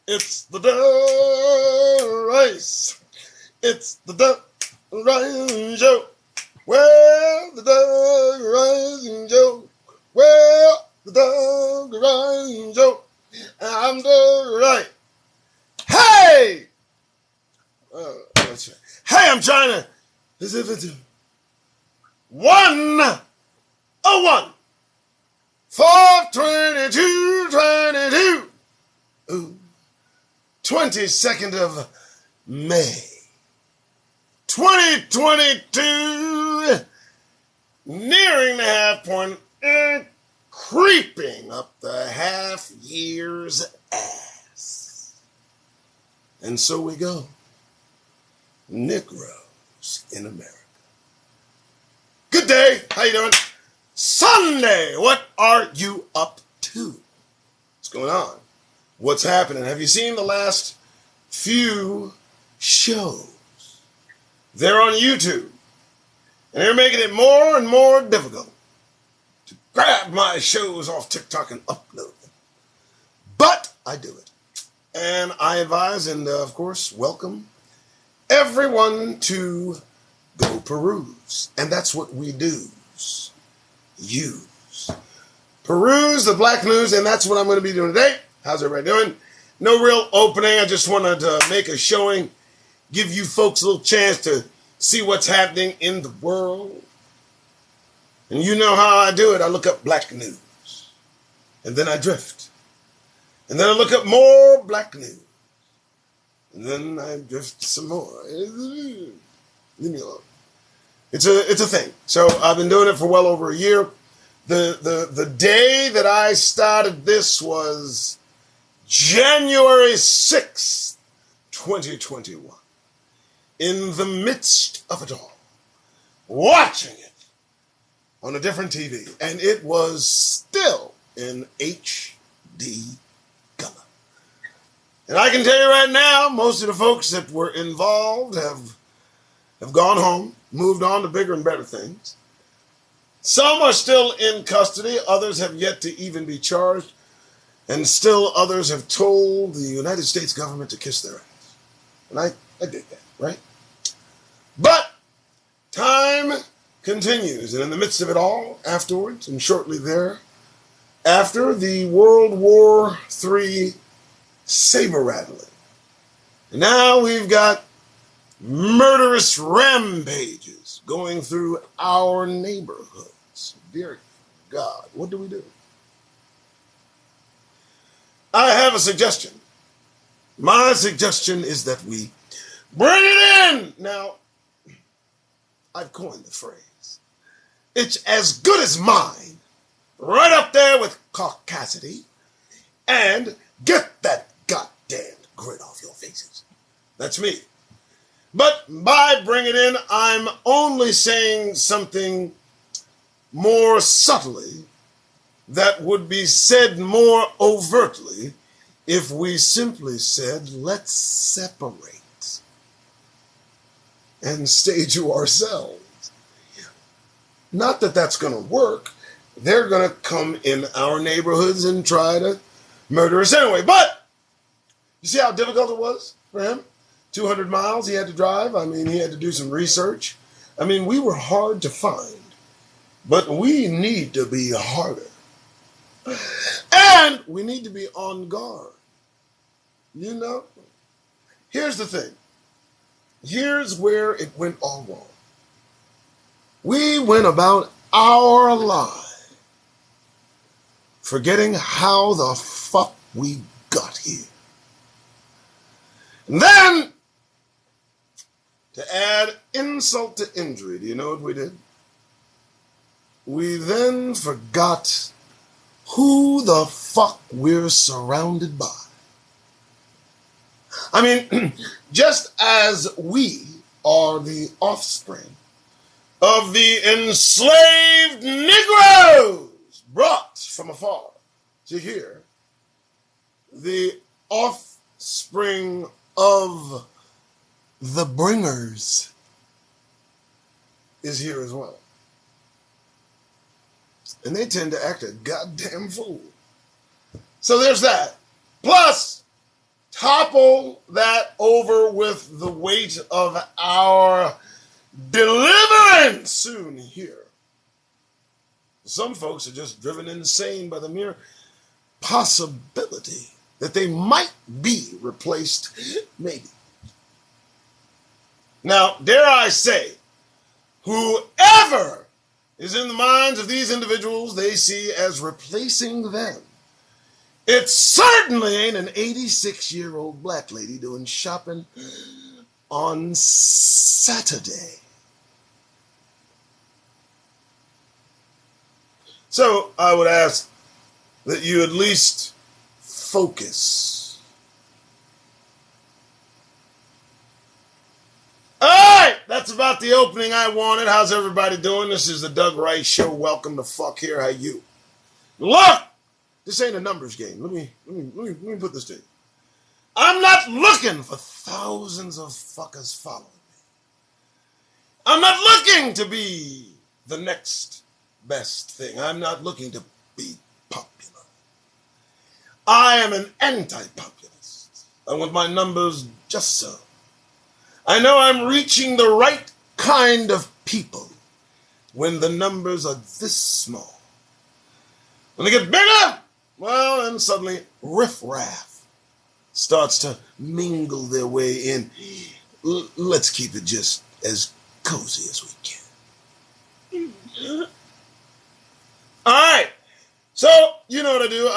It's the Doug Rice. It's the Doug Rice Show. Well, the Doug Rice Show. Well, the Doug Rice Show. I'm Doug Rice. Hey! That's right. Hey, I'm trying to. This is it. 101. 422, 22. Ooh. 22nd of May, 2022, nearing the half point and creeping up the half year's ass. And so we go. Negroes in America. Good day. How you doing? Sunday. What are you up to? What's going on? What's happening? Have you seen the last few shows? They're on YouTube. And they're making it more and more difficult to grab my shows off TikTok and upload them. But I do it. And I advise and, of course, welcome everyone to go peruse. And that's what we do. Use. Peruse the black news, and that's what I'm going to be doing today. How's everybody doing? No real opening. I just wanted to make a showing, give you folks a little chance to see what's happening in the world. And you know how I do it. I look up black news. And then I drift. And then I look up more black news. And then I drift some more. Leave me alone. It's a thing. So I've been doing it for well over a year. The day that I started this was January 6th, 2021, in the midst of it all, watching it on a different TV, and it was still in HD color. And I can tell you right now, most of the folks that were involved have gone home, moved on to bigger and better things. Some are still in custody, others have yet to even be charged, and still others have told the United States government to kiss their ass. And I did that, right? But time continues, and in the midst of it all, afterwards, and shortly thereafter, the World War III saber-rattling. And now we've got murderous rampages going through our neighborhoods. Dear God, what do we do? I have a suggestion. My suggestion is that we bring it in. Now, I've coined the phrase. It's as good as mine, right up there with caucasity, and get that goddamn grin off your faces. That's me. But by bringing it in, I'm only saying something more subtly that would be said more overtly if we simply said, let's separate and stay to ourselves. Not that that's going to work. They're going to come in our neighborhoods and try to murder us anyway. But you see how difficult it was for him? 200 miles he had to drive. I mean, he had to do some research. I mean, we were hard to find, but we need to be harder. And we need to be on guard. You know? Here's the thing. Here's where it went all wrong. We went about our life forgetting how the fuck we got here. And then, to add insult to injury, do you know what we did? We then forgot who the fuck we're surrounded by. I mean, just as we are the offspring of the enslaved Negroes brought from afar to here, the offspring of the bringers is here as well. And they tend to act a goddamn fool. So there's that. Plus, topple that over with the weight of our deliverance soon here. Some folks are just driven insane by the mere possibility that they might be replaced, maybe. Now, dare I say, whoever is in the minds of these individuals they see as replacing them, it certainly ain't an 86-year-old black lady doing shopping on Saturday. So I would ask that you at least focus. All right, that's about the opening I wanted. How's everybody doing? This is the Doug Rice Show. Welcome to Fuck Here. How you? Look, this ain't a numbers game. Let me put this to you. I'm not looking for thousands of fuckers following me. I'm not looking to be the next best thing. I'm not looking to be popular. I am an anti-populist. I want my numbers just so. I know I'm reaching the right kind of people when the numbers are this small. When they get bigger, well, then suddenly riffraff starts to mingle their way in. Let's keep it just as cozy as we can. All right. So, you know what I do?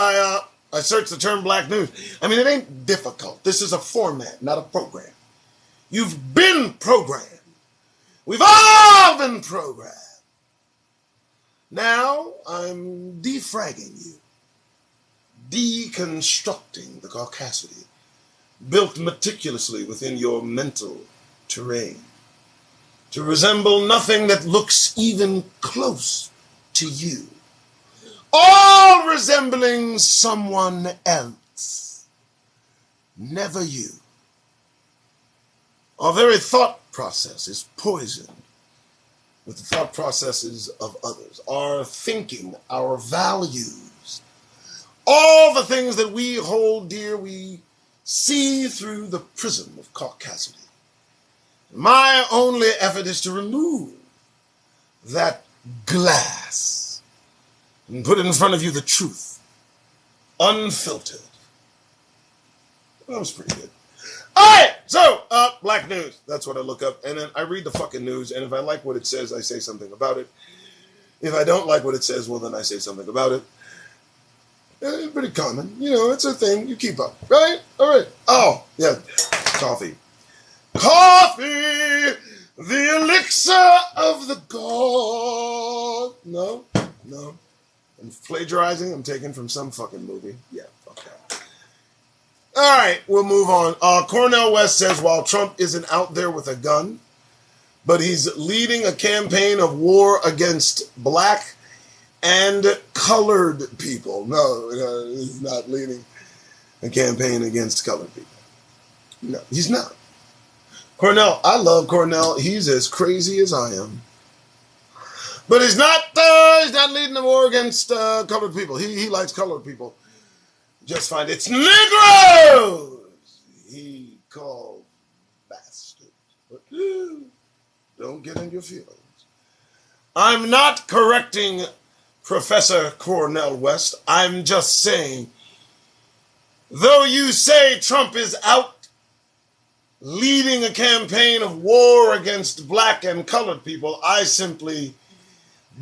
I search the term black news. I mean, it ain't difficult. This is a format, not a program. You've been programmed. We've all been programmed. Now, I'm defragging you. Deconstructing the caucasity built meticulously within your mental terrain to resemble nothing that looks even close to you, all resembling someone else, never you. Our very thought process is poisoned with the thought processes of others, our thinking, our values, all the things that we hold dear, we see through the prism of caucasity. My only effort is to remove that glass and put in front of you the truth, unfiltered. That was pretty good. All right, so black news. That's what I look up, and then I read the fucking news, and if I like what it says, I say something about it. If I don't like what it says, well, then I say something about it. It's pretty common. You know, it's a thing. You keep up, right? All right. Oh, yeah, coffee. Coffee, the elixir of the god. No. I'm plagiarizing. I'm taking from some fucking movie. Yeah, fuck that. All right, we'll move on. Cornel West says, while Trump isn't out there with a gun, but he's leading a campaign of war against black and colored people. No, he's not leading a campaign against colored people. No, he's not. Cornel, I love Cornel. He's as crazy as I am. But he's not leading a war against colored people. He likes colored people just fine. It's Negroes he called bastards. But don't get in your feelings. I'm not correcting Professor Cornel West. I'm just saying, though you say Trump is out leading a campaign of war against black and colored people, I simply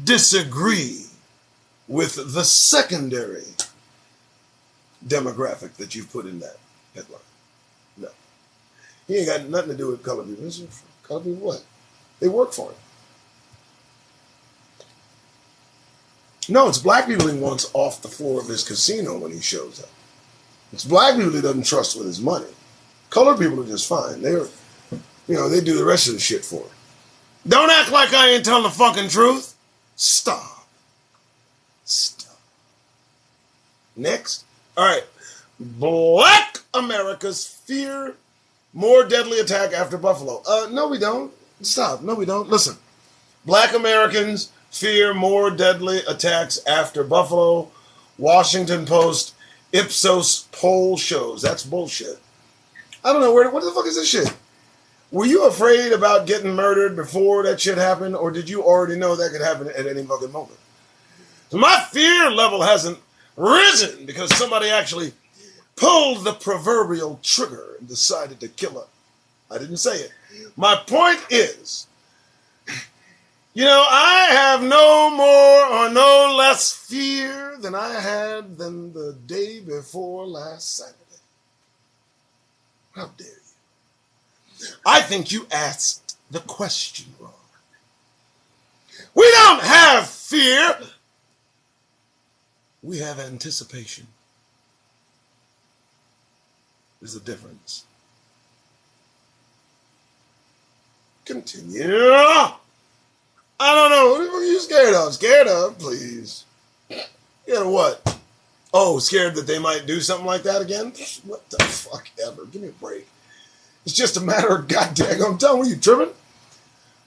disagree with the secondary demographic that you put in that headline. No. He ain't got nothing to do with colored people. Colored people what? They work for him. No, it's black people he wants off the floor of his casino when he shows up. It's black people he doesn't trust with his money. Colored people are just fine. They do the rest of the shit for him. Don't act like I ain't telling the fucking truth. Stop. Next. All right. Black Americans fear more deadly attack after Buffalo. No, we don't. Stop. No, we don't. Listen. Black Americans fear more deadly attacks after Buffalo. Washington Post Ipsos poll shows. That's bullshit. I don't know, what the fuck is this shit? Were you afraid about getting murdered before that shit happened, or did you already know that could happen at any fucking moment? So my fear level hasn't risen because somebody actually pulled the proverbial trigger and decided to kill her. I didn't say it. My point is, I have no more or no less fear than I had than the day before last Saturday. How dare you? I think you asked the question wrong. We don't have fear. We have anticipation. There's a difference. Continue. I don't know. What are you scared of? Scared of, please. Scared of what? Oh, scared that they might do something like that again? What the fuck ever? Give me a break. It's just a matter of goddamn. I'm telling you, tripping?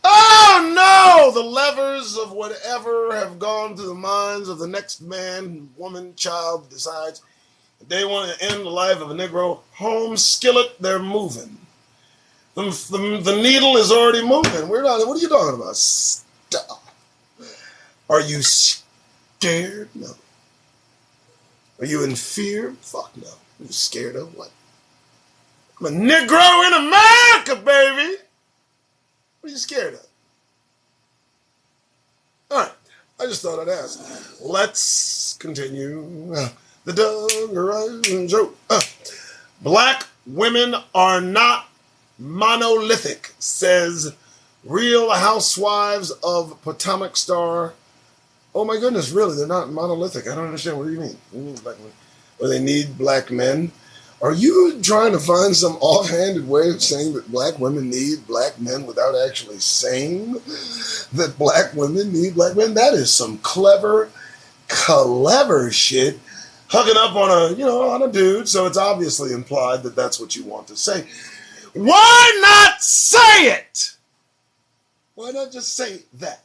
Oh no! The levers of whatever have gone through the minds of the next man, woman, child decides if they want to end the life of a Negro. Home skillet, they're moving. The needle is already moving. What are you talking about? Stop. Are you scared? No. Are you in fear? Fuck no. Are you scared of what? I'm a Negro in America, baby. What are you scared of? All right. I just thought I'd ask. Let's continue. The Doug Rising Show. Black women are not monolithic, says Real Housewives of Potomac star. Oh my goodness, really? They're not monolithic. I don't understand. What do you mean? What do you mean black women? Or they need black men? Are you trying to find some offhanded way of saying that black women need black men without actually saying that black women need black men? That is some clever shit. Hugging up on a dude, so it's obviously implied that that's what you want to say. Why not say it? Why not just say that?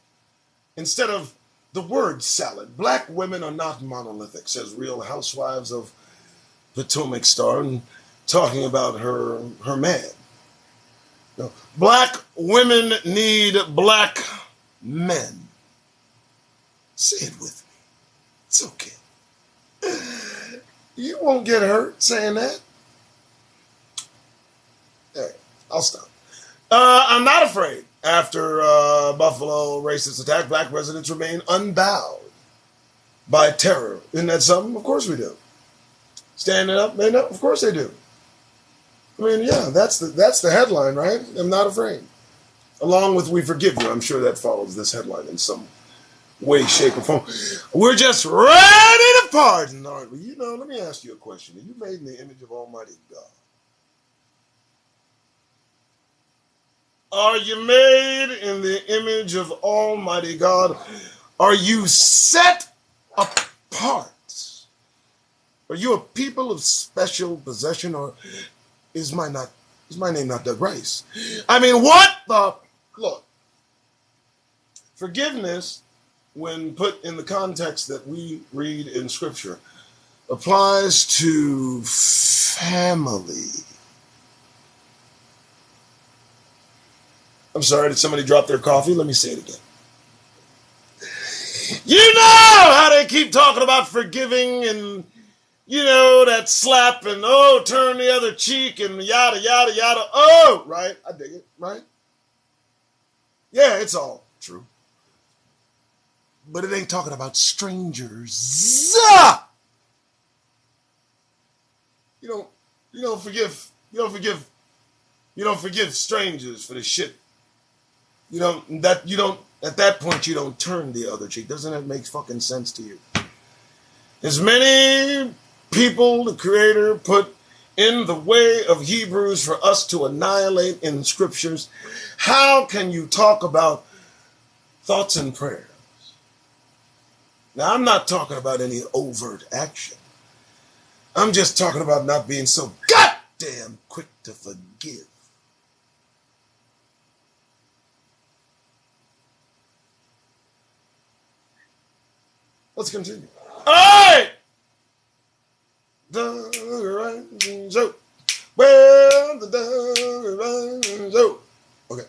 Instead of the word salad. Black women are not monolithic, says Real Housewives of Potomac star, and talking about her man. No. Black women need black men. Say it with me. It's okay. You won't get hurt saying that. Hey, I'll stop. I'm not afraid. After Buffalo racist attack, black residents remain unbowed by terror. Isn't that something? Of course we do. Standing up, man, of course they do. I mean, yeah, that's the headline, right? I'm not afraid. Along with "We Forgive You," I'm sure that follows this headline in some way, shape, or form. We're just ready to pardon, aren't we? Let me ask you a question. Are you made in the image of Almighty God? Are you made in the image of Almighty God? Are you set apart? Are you a people of special possession, or is my name not Doug Rice? I mean, what the look? Forgiveness, when put in the context that we read in Scripture, applies to family. I'm sorry, did somebody drop their coffee? Let me say it again. You know how they keep talking about forgiving and, that slap and, turn the other cheek and yada, yada, yada. Oh, right. I dig it, right? Yeah, it's all true. But it ain't talking about strangers. You don't forgive strangers for the shit. At that point you don't turn the other cheek. Doesn't that make fucking sense to you? As many people the Creator put in the way of Hebrews for us to annihilate in Scriptures, how can you talk about thoughts and prayers? Now, I'm not talking about any overt action. I'm just talking about not being so goddamn quick to forgive. Let's continue. All right. Well, the so okay.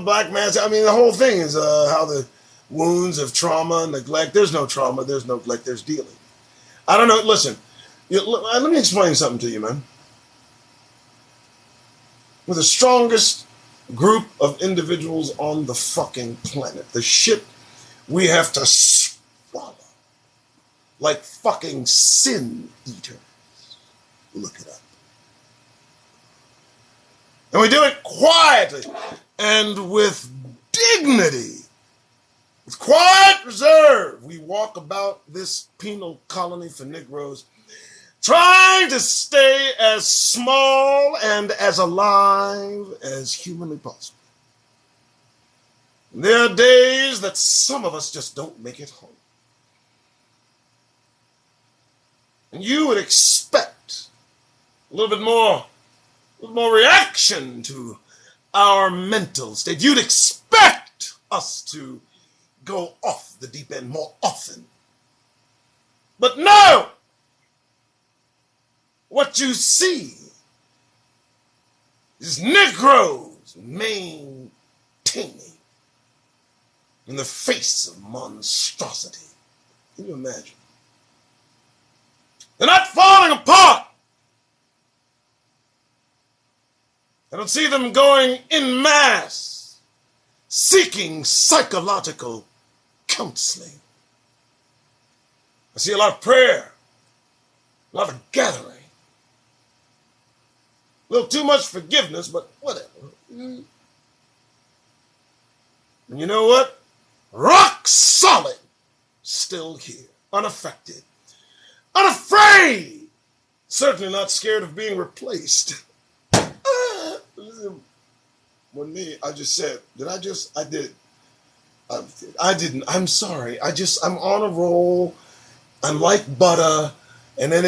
Black man. I mean, the whole thing is how the wounds of trauma, neglect. There's no trauma. There's no neglect. There's dealing. I don't know. Listen, let me explain something to you, man. We're the strongest group of individuals on the fucking planet. The shit we have to swallow like fucking sin eaters. Look it up. And we do it quietly and with dignity. With quiet reserve, we walk about this penal colony for Negroes, trying to stay as small and as alive as humanly possible. And there are days that some of us just don't make it home. And you would expect a little bit more reaction to our mental state. You'd expect us to go off the deep end more often. But no! What you see is Negroes maintaining in the face of monstrosity. Can you imagine? They're not falling apart. I don't see them going en masse, seeking psychological counseling. I see a lot of prayer, a lot of gathering. A little too much forgiveness, but whatever. And you know what? Rock solid, still here, unaffected, unafraid, certainly not scared of being replaced. When me, I just said, I did. I didn't. I'm sorry. I'm on a roll. I'm like butter. And then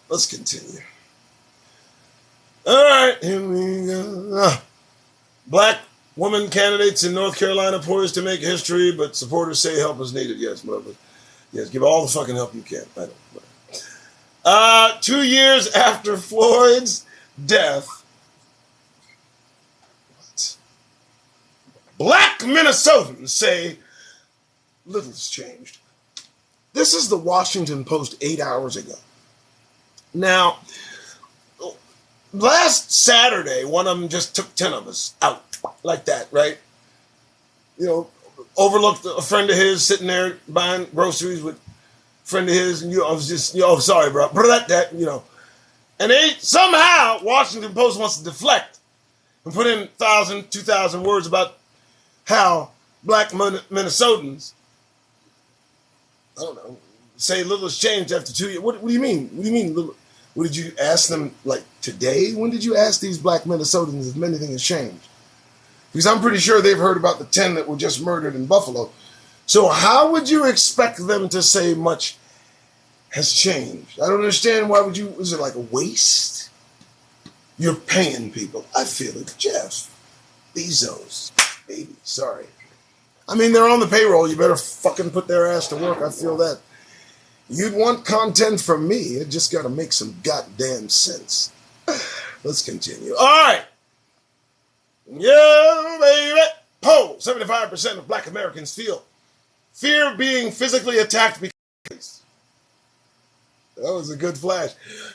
let's continue. All right, here we go. Black woman candidates in North Carolina poised to make history, but supporters say help is needed. Yes, whatever. Yes, give all the fucking help you can. I don't. 2 years after Floyd's death, Black Minnesotans say little's changed. This is the Washington Post 8 hours ago. Now, last Saturday, one of them just took 10 of us out like that, right? You know, overlooked a friend of his sitting there buying groceries with a friend of his, and I was just, sorry, bro. That, And they somehow, Washington Post wants to deflect and put in 1,000, 2,000 words about how Black Minnesotans, I don't know, say little has changed after 2 years. What do you mean? What do you mean little? What did you ask them, like, today? When did you ask these Black Minnesotans if anything has changed? Because I'm pretty sure they've heard about the 10 that were just murdered in Buffalo. So how would you expect them to say much has changed? I don't understand. Why would you? Is it like a waste? You're paying people. I feel it. Jeff Bezos. Baby, sorry. I mean, they're on the payroll. You better fucking put their ass to work. I feel that. You'd want content from me. It just got to make some goddamn sense. Let's continue. All right. Yeah, baby. Poll. 75% of Black Americans feel fear of being physically attacked because. That was a good flash.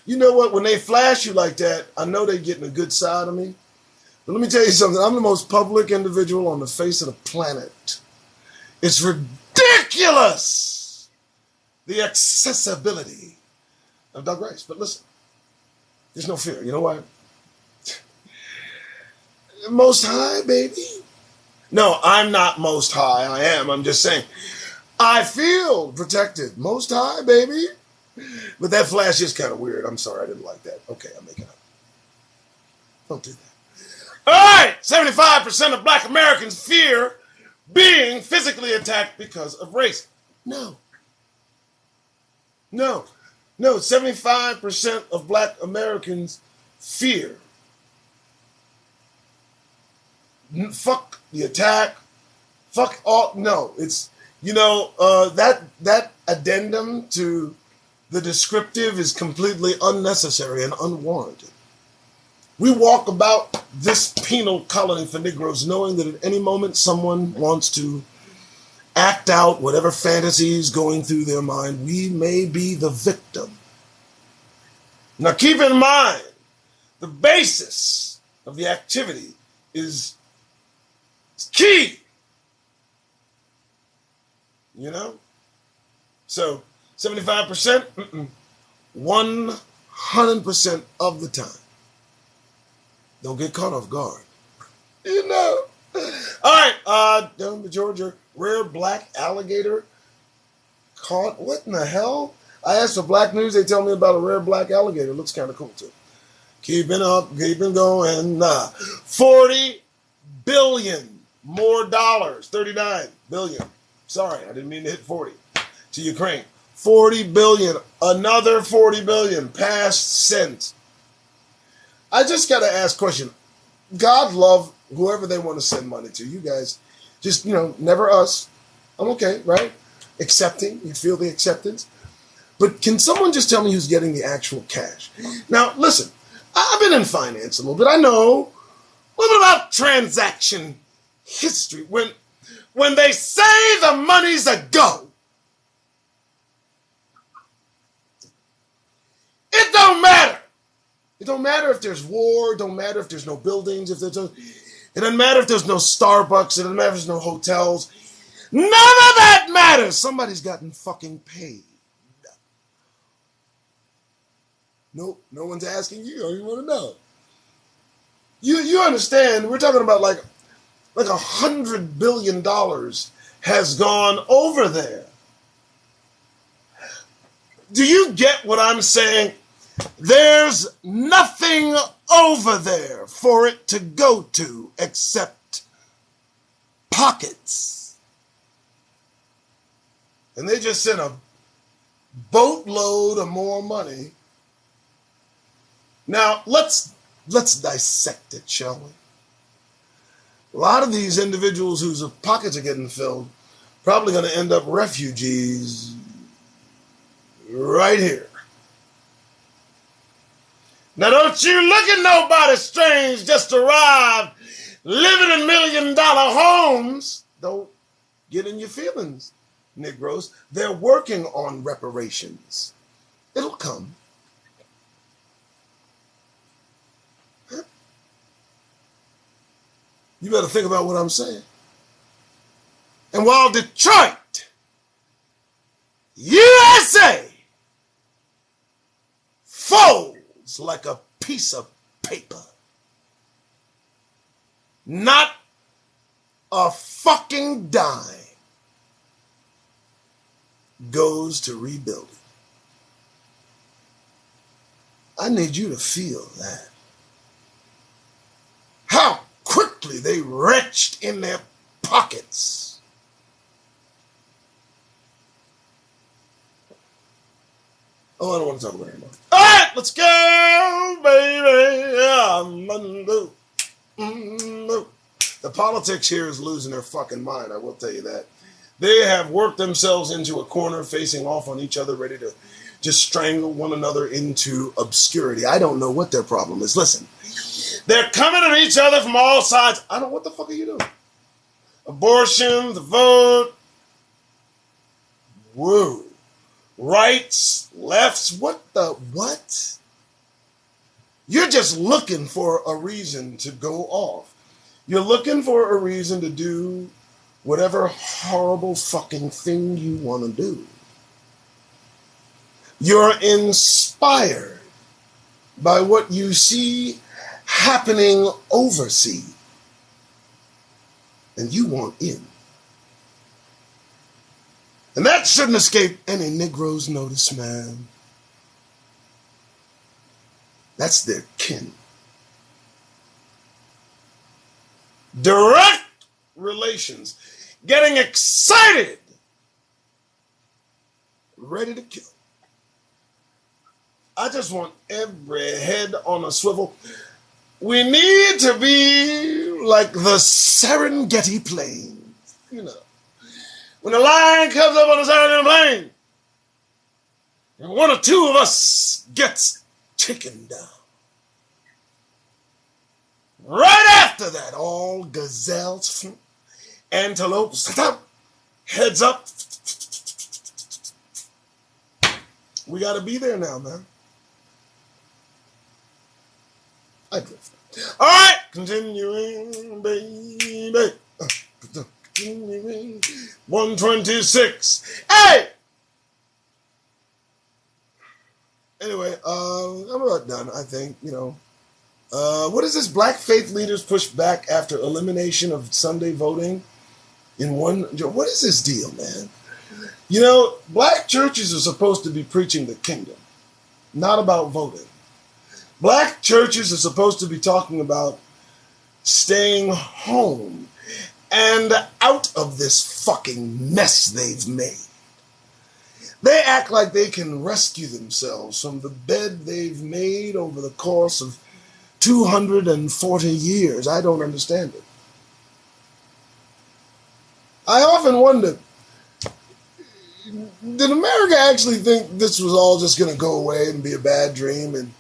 You know what? When they flash you like that, I know they're getting a good side of me. But let me tell you something. I'm the most public individual on the face of the planet. It's ridiculous, the accessibility of Doug Rice. But listen, there's no fear. You know why? Most high, baby. No, I'm not most high. I am. I'm just saying. I feel protected. Most high, baby. But that flash is kind of weird. I'm sorry. I didn't like that. Okay, I'm making up. Don't do that. All right, 75% of Black Americans fear being physically attacked because of race. No. 75% of Black Americans fear. Fuck the attack. Fuck all. No, it's, that addendum to The descriptive is completely unnecessary and unwarranted. We walk about this penal colony for Negroes knowing that at any moment someone wants to act out whatever fantasy is going through their mind. We may be the victim. Now keep in mind, the basis of the activity is key. You know? So 75%, 100% of the time. Don't get caught off guard. You know? All right, down to Georgia, rare black alligator caught. What in the hell? I asked for black news. They tell me about a rare black alligator. Looks kind of cool, too. Keeping up, keeping going. 40 billion more dollars. 39 billion. Sorry, I didn't mean to hit 40. To Ukraine. 40 billion. Another 40 billion. Past since. I just got to ask a question. God love whoever they want to send money to. You guys, just, never us. I'm okay, right? Accepting. You feel the acceptance. But can someone just tell me who's getting the actual cash? Now, listen, I've been in finance a little bit. I know a little bit about transaction history. When they say the money's a go, it don't matter. It don't matter if there's war. It don't matter if there's no buildings. It doesn't matter if there's no Starbucks. It doesn't matter if there's no hotels. None of that matters. Somebody's gotten fucking paid. Nope, no one's asking you. You want to know. You understand? We're talking about like $100 billion has gone over there. Do you get what I'm saying? There's nothing over there for it to go to except pockets. And they just sent a boatload of more money. Now, let's dissect it, shall we? A lot of these individuals whose pockets are getting filled probably going to end up refugees right here. Now, don't you look at nobody strange just arrived living in $1 million homes. Don't get in your feelings, Negroes. They're working on reparations. It'll come. You better think about what I'm saying. And while Detroit, USA, folds like a piece of paper, not a fucking dime goes to rebuilding. I need you to feel that. How quickly they retched in their pockets. Oh, I don't want to talk about it anymore. All right, let's go, baby. The politics here is losing their fucking mind, I will tell you that. They have worked themselves into a corner, facing off on each other, ready to just strangle one another into obscurity. I don't know what their problem is. Listen, they're coming at each other from all sides. I don't know what the fuck are you doing? Abortion, the vote. Whoa. Rights, lefts, what? You're just looking for a reason to go off. You're looking for a reason to do whatever horrible fucking thing you want to do. You're inspired by what you see happening overseas. And you want in. And that shouldn't escape any Negro's notice, man. That's their kin. Direct relations. Getting excited. Ready to kill. I just want every head on a swivel. We need to be like the Serengeti Plains, you know. When the lion comes up on the Serengeti Plain, and one or two of us gets taken down. Right after that, all gazelles, antelopes, heads up. We got to be there now, man. I drift. All right, continuing, baby. Continuing. 126. Hey! Anyway, I'm about done, I think, what is this? Black faith leaders push back after elimination of Sunday voting in one. What is this deal, man? Black churches are supposed to be preaching the kingdom, not about voting. Black churches are supposed to be talking about staying home and out of this fucking mess they've made. They act like they can rescue themselves from the bed they've made over the course of 240 years. I don't understand it. I often wonder, did America actually think this was all just going to go away and be a bad dream, and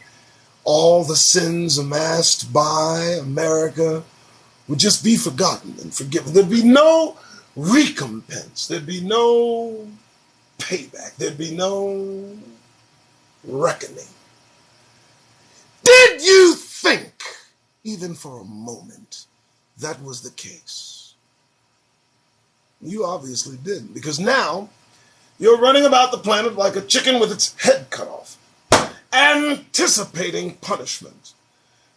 all the sins amassed by America would just be forgotten and forgiven? There'd be no recompense. There'd be no payback. There'd be no reckoning. Did you think, even for a moment, that was the case? You obviously didn't, because now you're running about the planet like a chicken with its head cut off, anticipating punishment.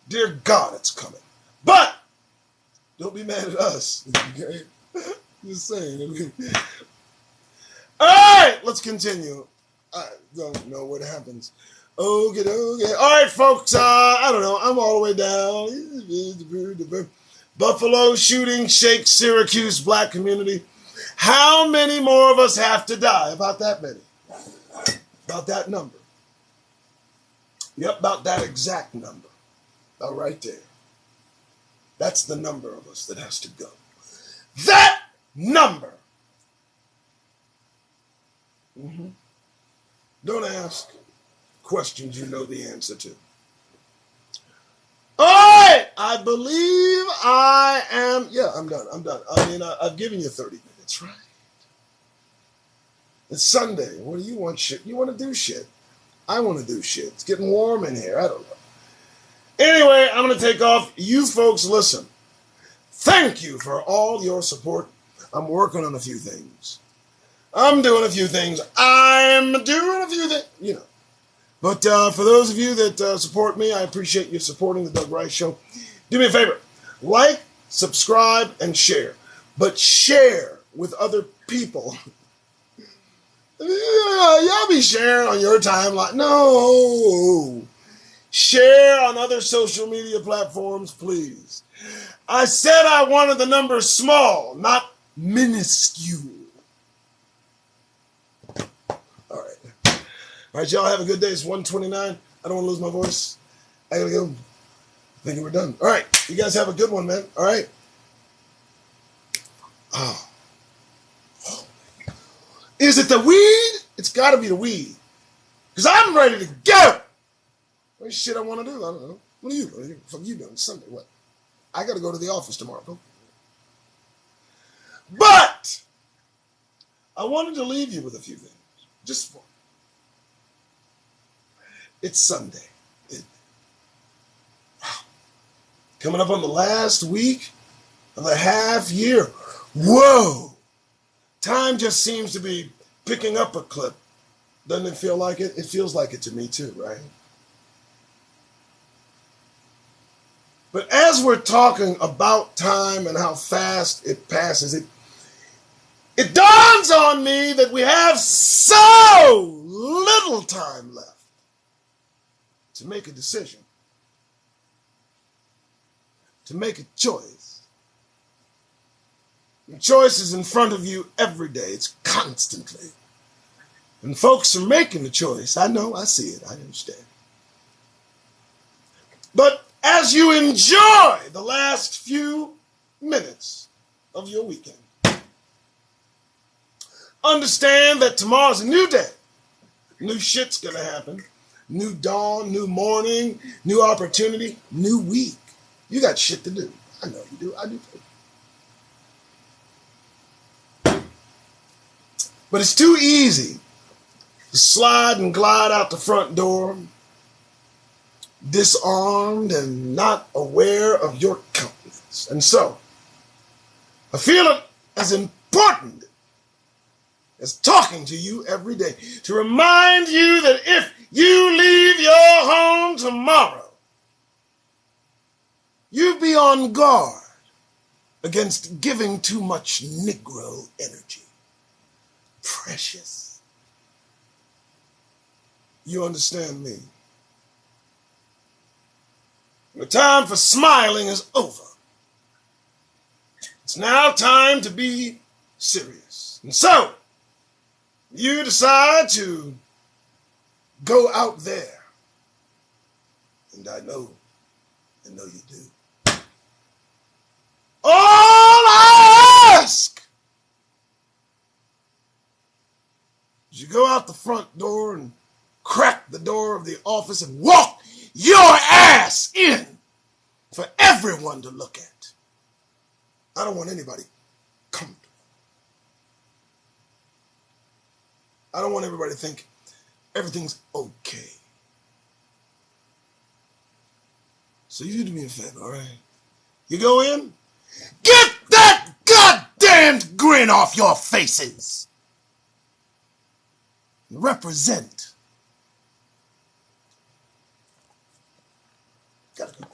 Dear God, it's coming. But don't be mad at us. Okay? Just saying. All right, let's continue. I don't know what happens. Okay. All right, folks. I don't know. I'm all the way down. Buffalo shooting shakes Syracuse black community. How many more of us have to die? About that many. About that number. Yep, about that exact number. About right there. That's the number of us that has to go. That number. Mm-hmm. Don't ask questions you know the answer to. All right, I believe I am. Yeah, I'm done. I mean, I've given you 30 minutes, right? It's Sunday. What do you want? Shit? You want to do shit? I want to do shit. It's getting warm in here. I don't know. Anyway, I'm going to take off. You folks, listen. Thank you for all your support. I'm working on a few things. I'm doing a few things. But for those of you that support me, I appreciate you supporting the Doug Rice Show. Do me a favor. Like, subscribe, and share. But share with other people. Y'all be sharing on your timeline. No. Share on other social media platforms, please. I said I wanted the number small, not minuscule. All right, y'all have a good day. It's 1:29. I don't want to lose my voice. I gotta go. Thinking we're done. All right, you guys have a good one, man. All right. Oh. Is it the weed? It's got to be the weed. Because I'm ready to go. What shit I want to do? I don't know. What are you doing? What are you doing? Sunday, what? I got to go to the office tomorrow. Bro. But I wanted to leave you with a few things. Just one. It's Sunday. Coming up on the last week of the half year. Whoa! Time just seems to be picking up a clip. Doesn't it feel like it? It feels like it to me too, right? But as we're talking about time and how fast it passes, it dawns on me that we have so little time left to make a decision, to make a choice. The choice is in front of you every day. It's constantly. And folks are making the choice. I know, I see it, I understand. But as you enjoy the last few minutes of your weekend, understand that tomorrow's a new day. New shit's gonna happen. New dawn, new morning, new opportunity, new week. You got shit to do. I know you do. I do too. But it's too easy to slide and glide out the front door, disarmed and not aware of your countenance. And so, I feel it as important as talking to you every day to remind you that if you leave your home tomorrow, you be on guard against giving too much Negro energy. Precious. You understand me? The time for smiling is over. It's now time to be serious. And so, you decide to go out there. And I know you do. All I ask is you go out the front door and crack the door of the office and walk your ass in for everyone to look at. I don't want anybody comfortable. I don't want everybody to think everything's okay. So you do me a favor, all right? You go in, get that goddamned grin off your faces. Represent. Gotta go.